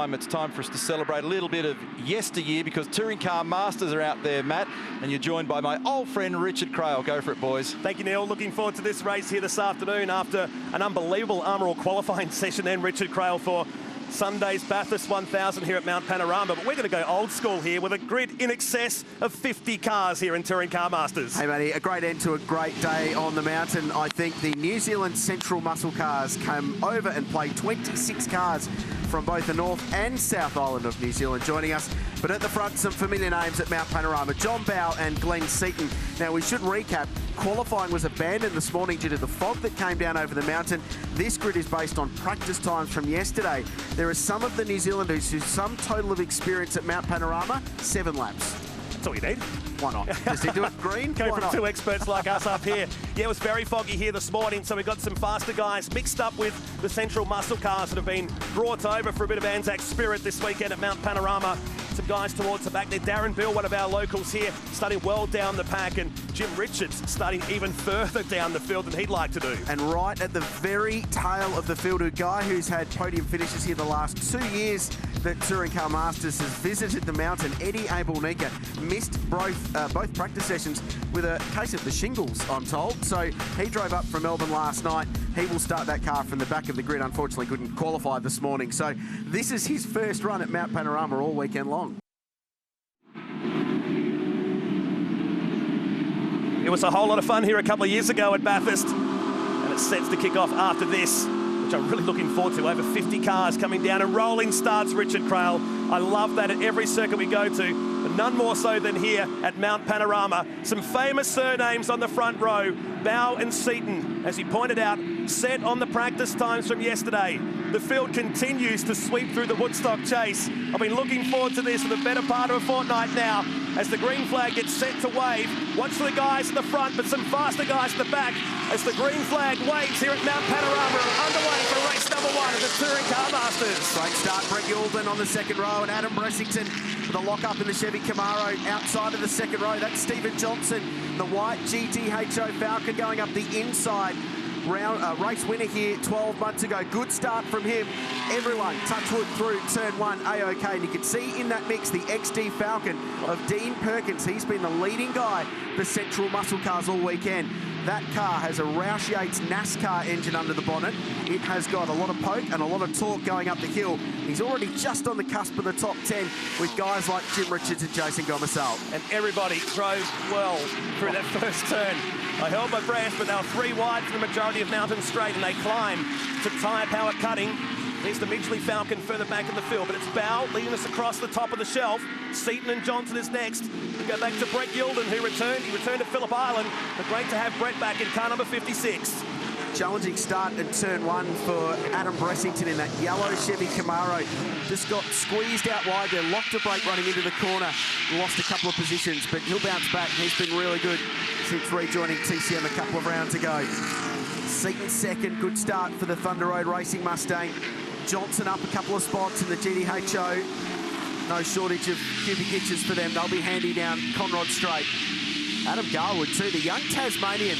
time, it's time for us to celebrate a little bit of yesteryear, because Touring Car Masters are out there, Matt, and you're joined by my old friend Richard Crail. Go for it, boys. Thank you, Neil. Looking forward to this race here this afternoon after an unbelievable Armour qualifying session then, Richard Crail, for Sunday's Bathurst 1000 here at Mount Panorama. But we're going to go old school here with a grid in excess of 50 cars here in Touring Car Masters. Hey, matey, a great end to a great day on the mountain. I think the New Zealand Central Muscle Cars came over and played 26 cars from both the North and South Island of New Zealand joining us. But at the front, some familiar names at Mount Panorama: John Bowe and Glenn Seaton. Now, we should recap. Qualifying was abandoned this morning due to the fog that came down over the mountain. This grid is based on practice times from yesterday. There are some of the New Zealanders whose sum total of experience at Mount Panorama, 7 laps. That's all you need. Why not? Just into it green? Going from two experts like us up here. Yeah, it was very foggy here this morning, so we got some faster guys mixed up with the Central Muscle Cars that have been brought over for a bit of Anzac spirit this weekend at Mount Panorama. Some guys towards the back there. Darren Bill, one of our locals here, starting well down the pack, and Jim Richards starting even further down the field than he'd like to do. And right at the very tail of the field, a guy who's had podium finishes here the last 2 years that Touring Car Masters has visited the mountain, Eddie Abel-Nika, missed both practice sessions with a case of the shingles, I'm told. So he drove up from Melbourne last night. He will start that car from the back of the grid. Unfortunately, couldn't qualify this morning. So this is his first run at Mount Panorama all weekend long. It was a whole lot of fun here a couple of years ago at Bathurst, and it sets to kick off after this, which I'm really looking forward to. Over 50 cars coming down and rolling starts, Richard Crail. I love that at every circuit we go to, but none more so than here at Mount Panorama. Some famous surnames on the front row, Bowe and Seaton, as he pointed out, set on the practice times from yesterday. The field continues to sweep through the Woodstock chase. I've been looking forward to this for the better part of a fortnight now, as the green flag gets set to wave. Watch for the guys at the front, but some faster guys at the back as the green flag waves here at Mount Panorama, underway for race number 1 of the Touring Car Masters. Great start, Brett Youlden on the second row, and Adam Bressington with a lock-up in the Chevy Camaro outside of the second row. That's Stephen Johnson, the white GTHO Falcon, going up the inside. Race winner here 12 months ago. Good start from him. Everyone, touchwood through turn 1, A-OK. And you can see in that mix the XD Falcon of Dean Perkins. He's been the leading guy for Central Muscle Cars all weekend. That car has a Roush Yates NASCAR engine under the bonnet. It has got a lot of poke and a lot of torque going up the hill. He's already just on the cusp of the top 10 with guys like Jim Richards and Jason Gomersal. And everybody drove well through that first turn. I held my breath, but they were 3 wide for the majority of Mountain Straight, and they climb to tyre power cutting. There's the Midgley Falcon further back in the field, but it's Bowe leading us across the top of the shelf. Seaton and Johnson is next. We go back to Brett Youlden, who returned. He returned to Phillip Island, but great to have Brett back in car number 56. Challenging start in turn 1 for Adam Bressington in that yellow Chevy Camaro. Just got squeezed out wide there, locked a brake running into the corner, lost a couple of positions, but he'll bounce back. He's been really good since rejoining TCM a couple of rounds ago. Seaton second, good start for the Thunder Road Racing Mustang. Johnson up a couple of spots in the GTHO. No shortage of cubic inches for them. They'll be handy down Conrod Straight. Adam Garwood too, the young Tasmanian.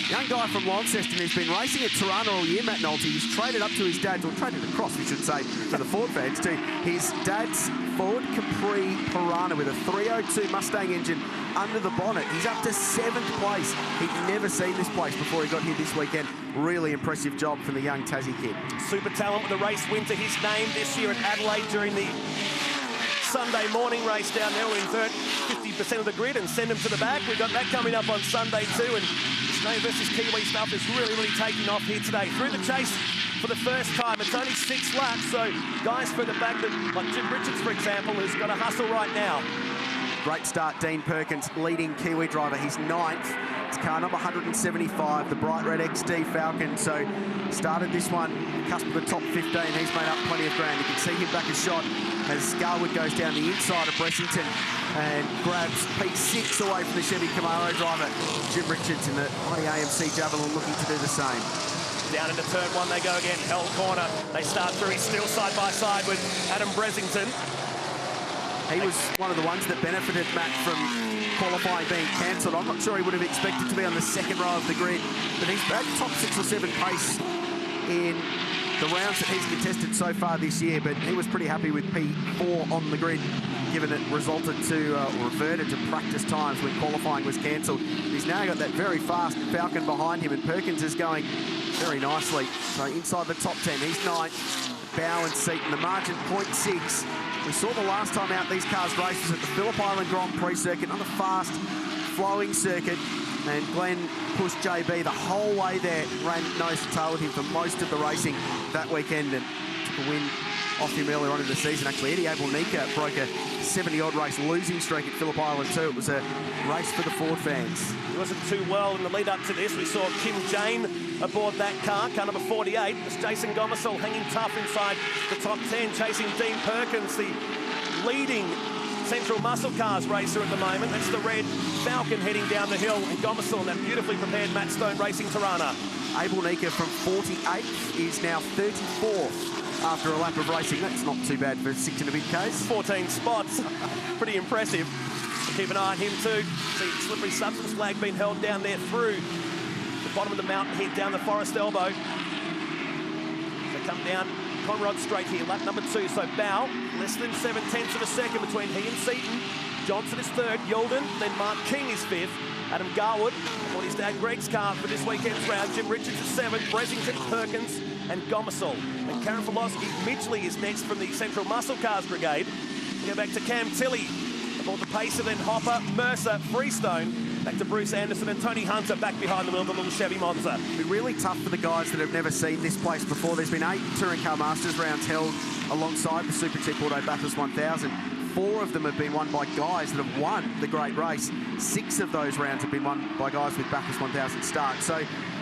Young guy from Launceston who's been racing at Toronto all year, Matt Nolte. He's traded up to his dad's, or traded across, we should say, for the Ford fans too. His dad's Ford Capri Piranha with a 302 Mustang engine under the bonnet. He's up to 7th place. He'd never seen this place before he got here this weekend. Really impressive job from the young Tassie kid. Super talent with a race win to his name this year at Adelaide during the Sunday morning race down there. We'll invert 50% of the grid and send him to the back. We've got that coming up on Sunday too, and Australia versus Kiwi stuff is really taking off here today. Through the chase for the first time. It's only 6 laps, so guys further back, like Jim Richards, for example, who's got a hustle right now. Great start, Dean Perkins, leading Kiwi driver. He's 9th. It's car number 175, the bright red XD Falcon. So started this one, cusp of the top 15. He's made up plenty of ground. You can see him back a shot as Garwood goes down the inside of Bressington and grabs P6 away from the Chevy Camaro driver. Jim Richards in the mighty AMC Javelin looking to do the same. Down into turn 1 they go again, held corner. They start through, he's still side by side with Adam Bressington. He was one of the ones that benefited, Matt, from qualifying being cancelled. I'm not sure he would have expected to be on the second row of the grid, but he's at top 6 or 7 pace in the rounds that he's contested so far this year, but he was pretty happy with P4 on the grid, given it resulted to, reverted to practice times when qualifying was cancelled. He's now got that very fast Falcon behind him, and Perkins is going very nicely. So inside the top 10, he's 9th. Bow and Seaton, the margin 0.6. We saw the last time out these cars raced was at the Phillip Island Grand Prix circuit on a fast flowing circuit, and Glenn pushed JB the whole way there, ran nose to tail with him for most of the racing that weekend, and took a win off him earlier on in the season. Actually, Eddie Abelnica broke a 70-odd race losing streak at Phillip Island too. It was a race for the Ford fans. It wasn't too well in the lead up to this. We saw Kim Jane aboard that car number 48. It's Jason Gomersall hanging tough inside the top 10, chasing Dean Perkins, the leading Central Muscle Cars racer at the moment. That's the red Falcon heading down the hill, and Gomersall and that beautifully prepared Matt Stone racing Tirana. Abelnica from 48th is now 34th after a lap of racing. That's not too bad for 6 and a bit Ks. 14 spots. Pretty impressive. Keep an eye on him too. See slippery substance flag being held down there through the bottom of the mountain here, down the Forest Elbow. So come down Conrod straight here, lap number 2. So Bow, less than 7/10 of a second between he and Seaton. Johnson is 3rd, Yulden, then Mark King is 5th. Adam Garwood on his dad Greg's car for this weekend's round. Jim Richards is 7th, Bresington, Perkins and Gomersall. And Karen Filosky, Midgley is next from the Central Muscle Cars Brigade. We go back to Cam Tilley aboard the Pacer, then Hopper, Mercer, Freestone. Back to Bruce Anderson and Tony Hunter back behind the wheel of the little Chevy Monza. It'll be really tough for the guys that have never seen this place before. There's been 8 Touring Car Masters rounds held alongside the Super Cheap Auto Bathurst 1000. 4 of them have been won by guys that have won the great race. 6 of those rounds have been won by guys with Bathurst 1000 start. So,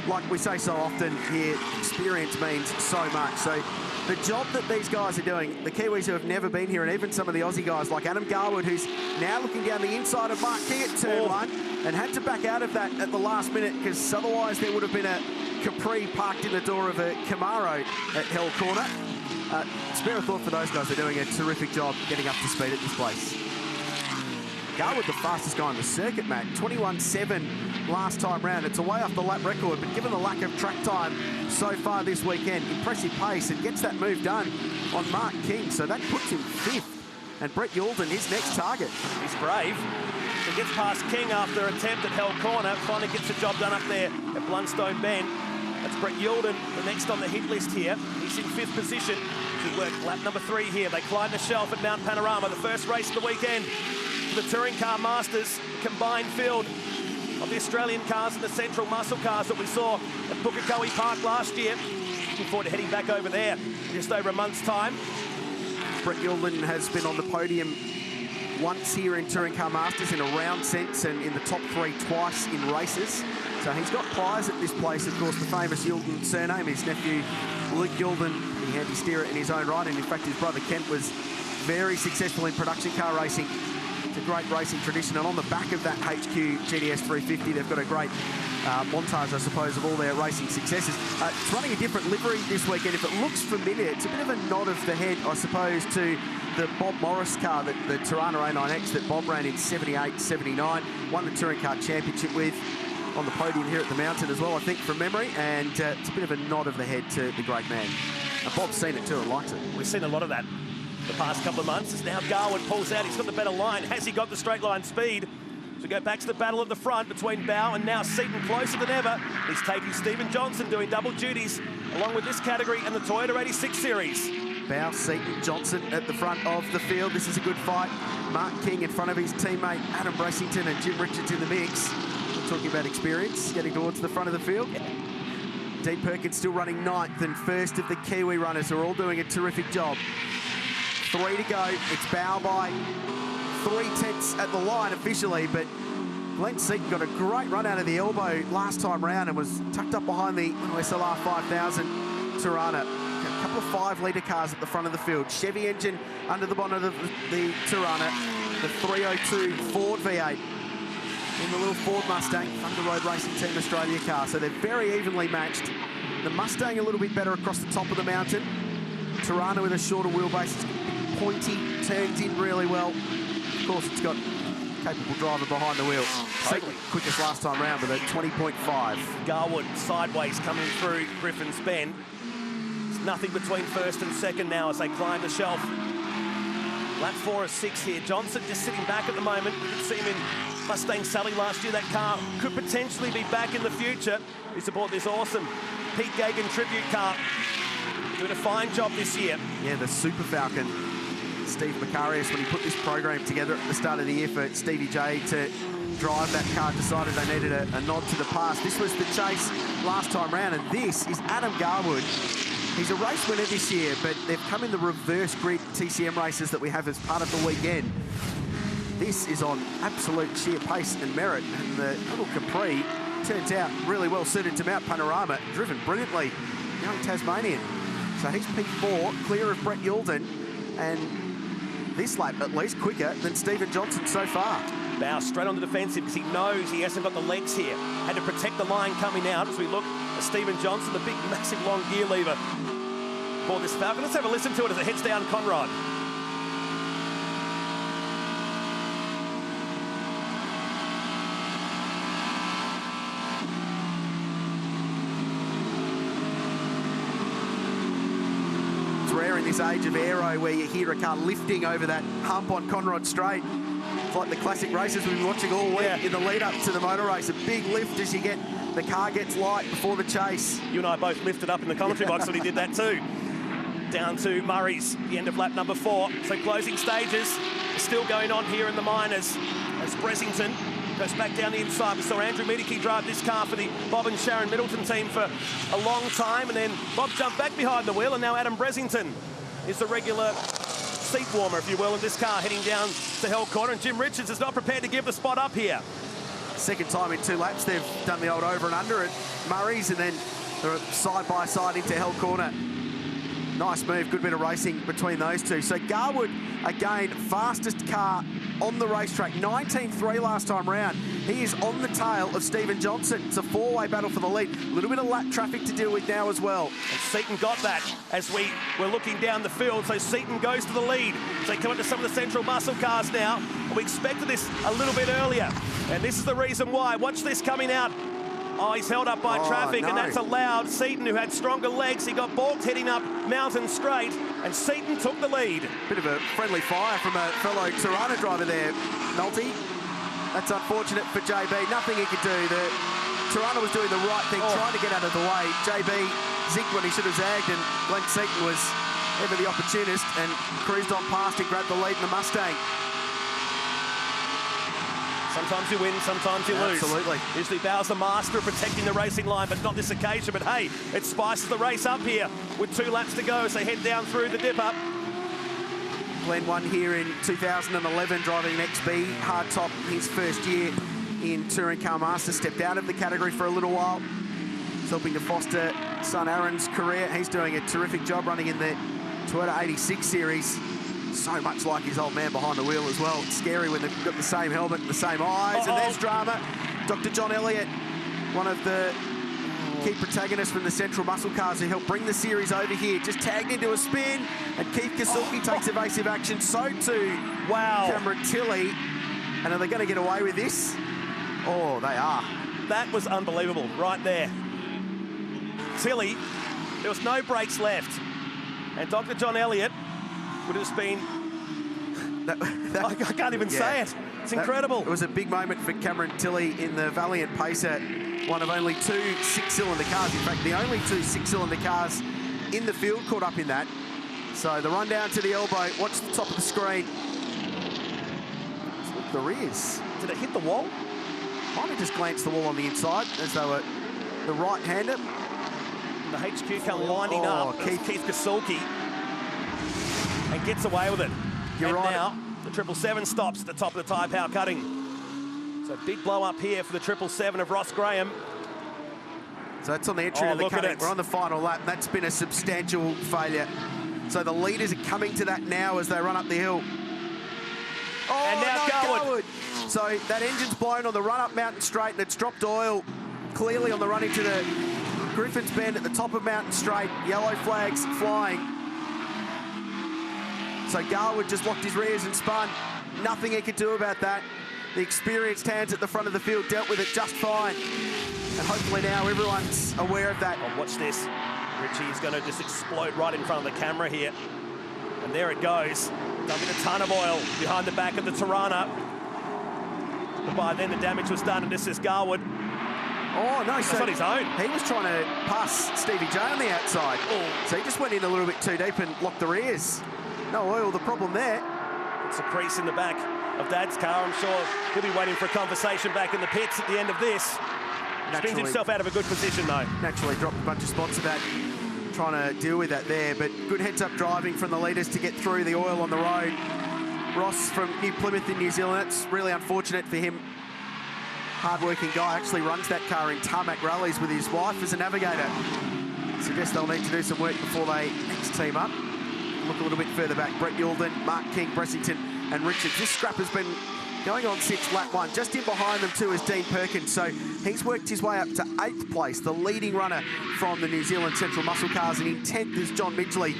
like we say so often here, experience means so much. So the job that these guys are doing, the Kiwis who have never been here, and even some of the Aussie guys like Adam Garwood, who's now looking down the inside of Mark King at turn 1 and had to back out of that at the last minute, because otherwise there would have been a Capri parked in the door of a Camaro at Hell Corner. Spare a thought for those guys. They're doing a terrific job getting up to speed at this place. Garwood, the fastest guy on the circuit, Matt. 21.7 last time round. It's a way off the lap record, but given the lack of track time so far this weekend, impressive pace, and gets that move done on Mark King. So that puts him 5th. And Brett Yulden, his next target. He's brave. He gets past King after an attempt at Hell Corner. Finally gets the job done up there at Blundstone Bend. That's Brett Yulden, the next on the hit list here. He's in 5th position. He worked lap number 3 here. They climb the shelf at Mount Panorama, the first race of the weekend for the Touring Car Masters, combined field of the Australian cars and the Central Muscle Cars that we saw at Pukekohe Park last year. Looking forward to heading back over there in just over a month's time. Brett Yulden has been on the podium once here in Touring Car Masters in a round sense, and in the top 3 twice in races. So he's got prize at this place. Of course, the famous Yulden surname. His nephew Luke Yulden, the handy steerer in his own right, and in fact his brother Kent was very successful in production car racing. It's a great racing tradition, and on the back of that HQ GTS 350 they've got a great montage, I suppose, of all their racing successes. It's running a different livery this weekend. If it looks familiar, it's a bit of a nod of the head, I suppose, to the Bob Morris car, the Tirana A9X that Bob ran in 78, 79, won the Touring Car Championship with, on the podium here at the Mountain as well, I think, from memory, and it's a bit of a nod of the head to the great man. Bob's seen it too and likes it. We've seen a lot of that the past couple of months, as now Garwood pulls out. He's got the better line. Has he got the straight line speed? So go back to the battle at the front between Bow and now Seaton, closer than ever. He's taking Stephen Johnson, doing double duties along with this category and the Toyota 86 Series. Bow, Seaton, Johnson at the front of the field. This is a good fight. Mark King in front of his teammate Adam Bresington, and Jim Richards in the mix. We're talking about experience, getting towards the front of the field. Dean Perkins still running 9th, and first of the Kiwi runners who are all doing a terrific job. 3 to go. It's Bow by 3/10 at the line officially, but Glenn Seaton got a great run out of the elbow last time round and was tucked up behind the SLR 5000 Tirana. A couple of 5-litre cars at the front of the field. Chevy engine under the bonnet of the Tirana. The 302 Ford V8 in the little Ford Mustang, Thunder Road Racing Team Australia car. So they're very evenly matched. The Mustang a little bit better across the top of the mountain. Tirana with a shorter wheelbase. It's pointy, turns in really well. Of course, it's got a capable driver behind the wheel. Totally. Quickest last time round with a 20.5. Garwood sideways coming through Griffin's Bend. Nothing between first and second now as they climb the shelf. Lap 4 of 6 here. Johnson just sitting back at the moment. You could see him in Mustang Sally last year. That car could potentially be back in the future. We support this awesome Pete Gagan tribute car. Doing a fine job this year. Yeah, the Super Falcon. Steve Macarius, when he put this program together at the start of the year for Stevie J to drive that car, decided they needed a nod to the past. This was the chase last time round, and this is Adam Garwood. He's a race winner this year, but they've come in the reverse grid TCM races that we have as part of the weekend. This is on absolute sheer pace and merit, and the little Capri turns out really well suited to Mount Panorama, driven brilliantly. Young Tasmanian. So he's P4, clear of Brett Yulden, and this lap at least quicker than Stephen Johnson so far. Bow straight on the defensive because he knows he hasn't got the legs here. Had to protect the line coming out as we look at Stephen Johnson, the big, massive, long gear lever for this Falcon. Let's have a listen to it as it heads down Conrod. Rare in this age of aero where you hear a car lifting over that hump on Conrod Straight. It's like the classic races we've been watching all week in the lead up to the motor race. A big lift as the car gets light before the chase. You and I both lifted up in the commentary box when he did that too. Down to Murray's, the end of lap number 4. So closing stages still going on here in the minors as Bressington goes back down the inside. We saw Andrew Medicki drive this car for the Bob and Sharon Middleton team for a long time, and then Bob jumped back behind the wheel, and now Adam Bressington is the regular seat warmer, if you will, in this car heading down to Hell Corner, and Jim Richards is not prepared to give the spot up here. Second time in 2 laps they've done the old over and under at Murray's, and then they're side by side into Hell Corner. Nice move, good bit of racing between those two. So Garwood, again, fastest car on the racetrack, 19.3 last time round. He is on the tail of Stephen Johnson. It's a 4-way battle for the lead. A little bit of lap traffic to deal with now as well. And Seaton got that as we were looking down the field. So Seaton goes to the lead. So they come into some of the central muscle cars now. And we expected this a little bit earlier. And this is the reason why. Watch this coming out. Oh, he's held up by traffic, and that's allowed Seaton, who had stronger legs. He got balked heading up Mountain Straight, and Seaton took the lead. Bit of a friendly fire from a fellow Tirana driver there, Nolte. That's unfortunate for JB. Nothing he could do. The Tirana was doing the right thing, trying to get out of the way. JB zigged when he should have zagged, and Glenn Seaton was ever the opportunist and cruised on past and grabbed the lead in the Mustang. Sometimes you win, sometimes you lose. Absolutely. Usually Bow's the master of protecting the racing line, but not this occasion. But hey, it spices the race up here with 2 laps to go as they head down through the dip up. Glenn won here in 2011, driving an XB hardtop his first year in Touring Car Masters. Stepped out of the category for a little while. He's helping to foster son Aaron's career. He's doing a terrific job running in the Toyota 86 series. So much like his old man behind the wheel as well. It's scary when they've got the same helmet and the same eyes. And there's drama. Dr. John Elliott, one of the key protagonists from the Central Muscle Cars who helped bring the series over here, just tagged into a spin, and Keith Kasulki takes evasive action. So too, Cameron Tilley. And are they going to get away with this? Oh, they are. That was unbelievable right there. Tilley, there was no brakes left. And Dr. John Elliott would have been... I can't even say it. It's incredible. It was a big moment for Cameron Tilley in the Valiant Pacer, one of only 2 6-cylinder cars. In fact, the only 2 6-cylinder cars in the field caught up in that. So the run down to the elbow, watch the top of the screen. Let's look the rears. Did it hit the wall? Might have just glanced the wall on the inside as they were the right-hander. The HQ come winding up. Keith Kasulki. And gets away with it. You're right. Now, the 777 stops at the top of the tyre power cutting. So big blow up here for the 777 of Ross Graham. So that's on the entry of the cutting. We're on the final lap. That's been a substantial failure. So the leaders are coming to that now as they run up the hill. Oh, and now Garwood. So that engine's blown on the run up Mountain Straight, and it's dropped oil clearly on the run into the Griffin's Bend at the top of Mountain Straight. Yellow flags flying. So Garwood just locked his rears and spun. Nothing he could do about that. The experienced hands at the front of the field dealt with it just fine. And hopefully now everyone's aware of that. Oh, watch this. Richie's going to just explode right in front of the camera here. And there it goes. Dumping a ton of oil behind the back of the Tirana. But by then the damage was done, and this is Garwood. Oh, no, That's on his own. He was trying to pass Stevie J on the outside. Oh. So he just went in a little bit too deep and locked the rears. No oil, the problem there. It's a crease in the back of Dad's car. I'm sure he'll be waiting for a conversation back in the pits at the end of this. Spins himself out of a good position, though. Naturally dropped a bunch of spots of that, trying to deal with that there. But good heads-up driving from the leaders to get through the oil on the road. Ross from New Plymouth in New Zealand. That's really unfortunate for him. Hard-working guy, actually runs that car in tarmac rallies with his wife as a navigator. Suggest they'll need to do some work before they next team up. Look a little bit further back. Brett Yulden, Mark King, Bressington and Richards. This scrap has been going on since lap 1. Just in behind them too is Dean Perkins. So he's worked his way up to 8th place, the leading runner from the New Zealand Central Muscle Cars. And in 10th is John Midgley.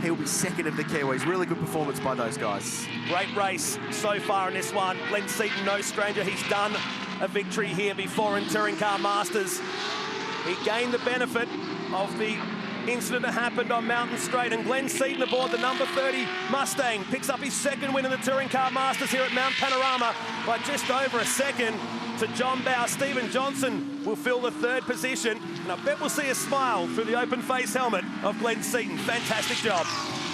He'll be second of the Kiwis. Really good performance by those guys. Great race so far in this one. Glenn Seaton, no stranger. He's done a victory here before in Touring Car Masters. He gained the benefit of the incident that happened on Mountain Straight, and Glenn Seaton aboard the number 30 Mustang picks up his second win in the Touring Car Masters here at Mount Panorama by just over a second to John Bowe. Stephen Johnson will fill the 3rd position, and I bet we'll see a smile through the open face helmet of Glenn Seaton. Fantastic job.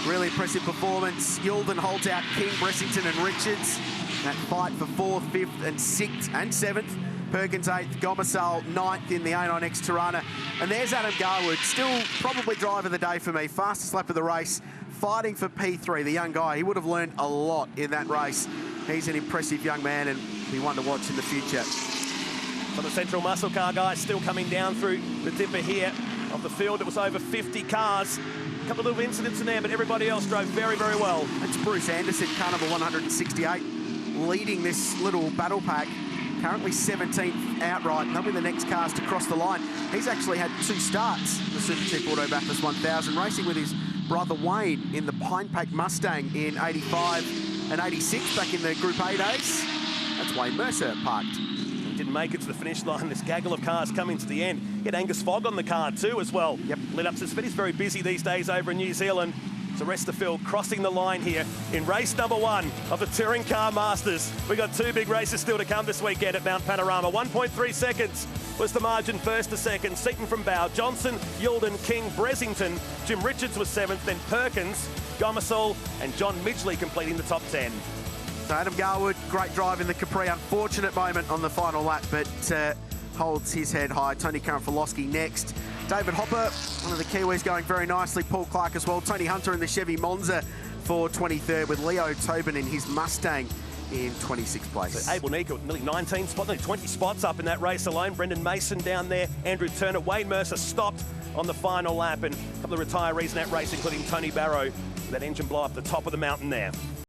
Really impressive performance. Yulden holds out King, Bressington and Richards. That fight for 4th, 5th and 6th and 7th. Perkins 8th, Gomersal 9th in the A9X Tirana. And there's Adam Garwood, still probably driver of the day for me. Fastest lap of the race, fighting for P3, the young guy. He would have learned a lot in that race. He's an impressive young man and be one to watch in the future. For the Central Muscle Car guys still coming down through the dipper here of the field. It was over 50 cars. A couple of little incidents in there, but everybody else drove very, very well. That's Bruce Anderson, car number 168, leading this little battle pack. Currently 17th outright, and they'll be the next cars to cross the line. He's actually had 2 starts, the Supercheap Auto Bathurst 1000, racing with his brother Wayne in the Pine Pack Mustang in 85 and 86 back in the Group A days. That's Wayne Mercer parked. He didn't make it to the finish line. This gaggle of cars coming to the end. He had Angus Fogg on the car too as well. Yep. Lit up. He's very busy these days over in New Zealand. So the rest of the field crossing the line here in race number 1 of the Touring Car Masters. We've got 2 big races still to come this weekend at Mount Panorama. 1.3 seconds was the margin 1st to 2nd. Seaton from Bowe, Johnson, Yulden, King, Bressington. Jim Richards was 7th, then Perkins, Gomersal and John Midgley completing the top 10. So Adam Garwood, great drive in the Capri. Unfortunate moment on the final lap, but holds his head high. Tony Karanfilowski next. David Hopper, one of the Kiwis, going very nicely. Paul Clark as well. Tony Hunter in the Chevy Monza for 23rd, with Leo Tobin in his Mustang in 26th place. So Abel Nico, nearly 19 spots, nearly 20 spots up in that race alone. Brendan Mason down there, Andrew Turner, Wayne Mercer stopped on the final lap, and a couple of retirees in that race, including Tony Barrow, that engine blow up the top of the mountain there.